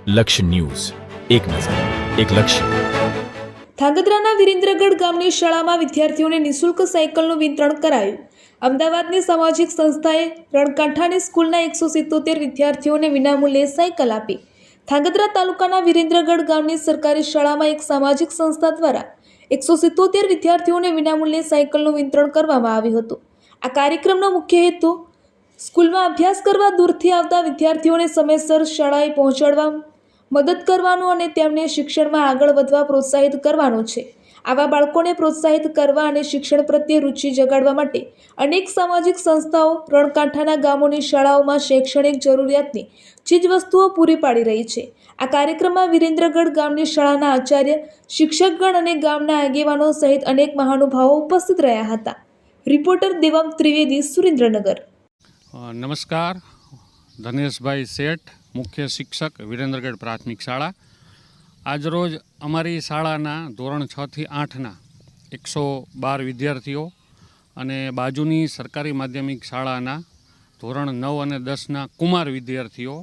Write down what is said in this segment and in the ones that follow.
લક્ષ્ય ન્યૂઝ, એક નજર, એક લક્ષ્ય. ધાંગધ્રાના વિરેન્દ્રગઢ ગામની શાળામાં વિદ્યાર્થીઓને નિઃશુલ્ક સાયકલનું વિતરણ કરાયું. અમદાવાદની સામાજિક સંસ્થાએ રણકાંઠાની સ્કૂલના 177 વિદ્યાર્થીઓને વિનામૂલ્યે સાયકલ આપી. ધાંગધ્રા તાલુકાના વિરેન્દ્રગઢ ગામની સરકારી શાળામાં એક સામાજિક સંસ્થા દ્વારા 177 વિદ્યાર્થીઓને વિનામૂલ્યે સાયકલનું વિતરણ કરવામાં આવ્યું હતું. આ કાર્યક્રમનો મુખ્ય હેતુ સ્કૂલમાં અભ્યાસ કરવા દૂરથી આવતા વિદ્યાર્થીઓને સમયસર શાળાએ પહોંચાડવા મદદ કરવાનો અને તેમને શિક્ષણમાં આગળ વધવા પ્રોત્સાહિત કરવાનો છે. આવા બાળકોને પ્રોત્સાહિત કરવા અને શિક્ષણ પ્રત્યે રુચિ જગાડવા માટે અનેક સામાજિક સંસ્થાઓ રણકાંઠાના ગામોની શાળાઓમાં શૈક્ષણિક જરૂરિયાતની ચીજવસ્તુઓ પૂરી પાડી રહી છે. આ કાર્યક્રમમાં વિરેન્દ્રગઢ ગામની શાળાના આચાર્ય, શિક્ષકગણ અને ગામના આગેવાનો સહિત અનેક મહાનુભાવો ઉપસ્થિત રહ્યા હતા. રિપોર્ટર દેવાંગ ત્રિવેદી, સુરેન્દ્રનગર. નમસ્કાર, ધનેશભાઈ શેઠ, મુખ્ય શિક્ષક, વિરેન્દ્રગઢ પ્રાથમિક શાળા. આજરોજ અમારી શાળાના ધોરણ 6 થી 8ના 112 વિદ્યાર્થીઓ અને બાજુની સરકારી માધ્યમિક શાળાના ધોરણ 9 અને 10ના કુમાર વિદ્યાર્થીઓ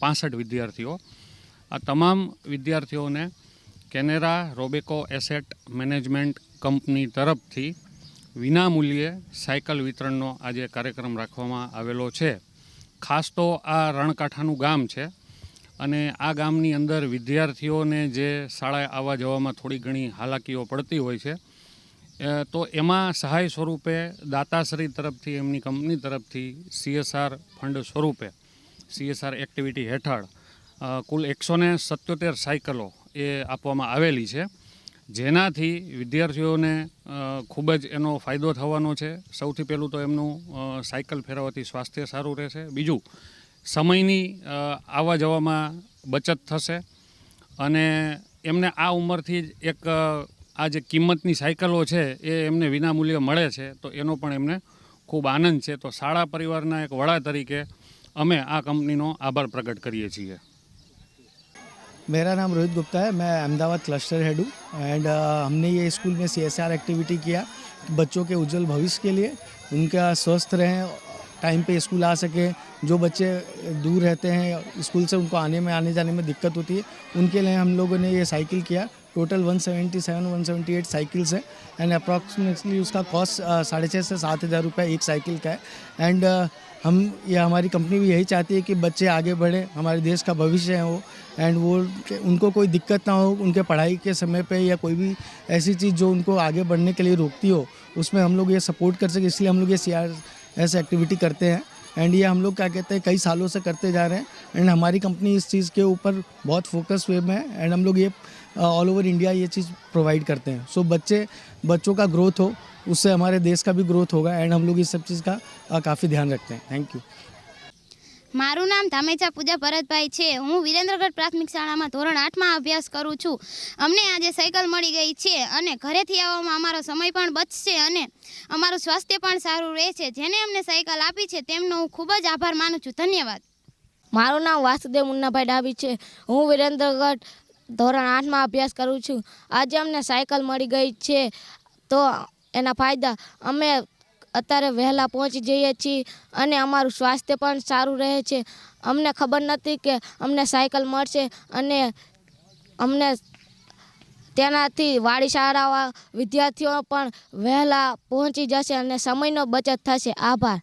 65 વિદ્યાર્થીઓ, આ તમામ વિદ્યાર્થીઓને કેનેરા રોબેકો એસેટ મેનેજમેન્ટ કંપની તરફથી વિનામૂલ્યે સાયકલ વિતરણનો આજે કાર્યક્રમ રાખવામાં આવેલો છે. ખાસ તો આ રણકાંઠાનું ગામ છે અને આ ગામની અંદર વિદ્યાર્થીઓને જે શાળાએ આવવા જવામાં થોડી ઘણી હાલાકીઓ પડતી હોય છે, તો એમાં સહાય સ્વરૂપે દાતાશ્રી તરફથી, એમની કંપની તરફથી CSR ફંડ સ્વરૂપે, CSR એક્ટિવિટી હેઠળ કુલ 177 સાયકલો એ આપવામાં આવેલી છે, જેનાથી વિદ્યાર્થીઓને ખૂબ જ એનો ફાયદો થવાનો છે. સૌથી પહેલું તો એમનું સાયકલ ફેરવવાથી સ્વાસ્થ્ય સારું રહેશે. બીજું, સમયની આવવા જવામાં બચત થશે અને એમને આ ઉંમરથી જ એક આ જે કિંમતની સાયકલો છે એ એમને વિનામૂલ્યે મળે છે, તો એનો પણ એમને ખૂબ આનંદ છે. તો શાળા પરિવારના એક વડા તરીકે અમે આ કંપનીનો આભાર પ્રગટ કરીએ છીએ. मेरा नाम रोहित गुप्ता है, मैं अहमदाबाद क्लस्टर हेड हूँ एंड हमने ये स्कूल में CSR एक्टिविटी किया बच्चों के उज्जवल भविष्य के लिए, उनका स्वस्थ रहें, टाइम पे स्कूल आ सके. जो बच्चे दूर रहते हैं स्कूल से, उनको आने जाने में दिक्कत होती है, उनके लिए हम लोगों ने ये साइकिल किया. टोटल 178 साइकिल्स है एंड अप्रॉक्सीमेटली उसका कॉस्ट 6,500 से 7,000 रुपये एक साइकिल का है. एंड हमारी कंपनी भी यही चाहती है कि बच्चे आगे बढ़े, हमारे देश का भविष्य है वो, एंड वो उनको कोई दिक्कत ना हो उनके पढ़ाई के समय पे, या कोई भी ऐसी चीज़ जो उनको आगे बढ़ने के लिए रोकती हो, उसमें हम लोग ये सपोर्ट कर सके. इसलिए हम लोग ये CSR एक्टिविटी करते हैं एंड ये हम लोग क्या कहते हैं कई सालों से करते जा रहे हैं. एंड हमारी कंपनी इस चीज़ के ऊपर बहुत फोकस वे में है एंड हम लोग ये ऑल ओवर इंडिया ये चीज़ प्रोवाइड करते हैं. सो बच्चों का ग्रोथ हो, उससे हमारे देश का भी ग्रोथ होगा एंड हम लोग इस सब चीज़ का काफ़ी ध्यान रखते हैं. Thank you. મારું નામ ધામેચા પૂજા ભરતભાઈ છે. હું વિરેન્દ્રગઢ પ્રાથમિક શાળામાં ધોરણ 8માં અભ્યાસ કરું છું. અમને આજે સાયકલ મળી ગઈ છે અને ઘરેથી આવવામાં અમારો સમય પણ બચશે અને અમારું સ્વાસ્થ્ય પણ સારું રહેશે. જેને અમને સાયકલ આપી છે તેમનો હું ખૂબ જ આભાર માનું છું. ધન્યવાદ. મારું નામ વાસુદેવ મુન્નાભાઈ ડાબી છે. હું વિરેન્દ્રગઢ ધોરણ 8માં અભ્યાસ કરું છું. આજે અમને સાયકલ મળી ગઈ છે, તો એના ફાયદા અમે અત્યારે વહેલા પહોંચી જઈએ છીએ અને અમારું સ્વાસ્થ્ય પણ સારું રહે છે. અમને ખબર નથી કે અમને સાયકલ મળશે અને અમને તેનાથી વાડી શાળાના વિદ્યાર્થીઓ પણ વહેલા પહોંચી જશે અને સમયનો બચત થશે. આભાર.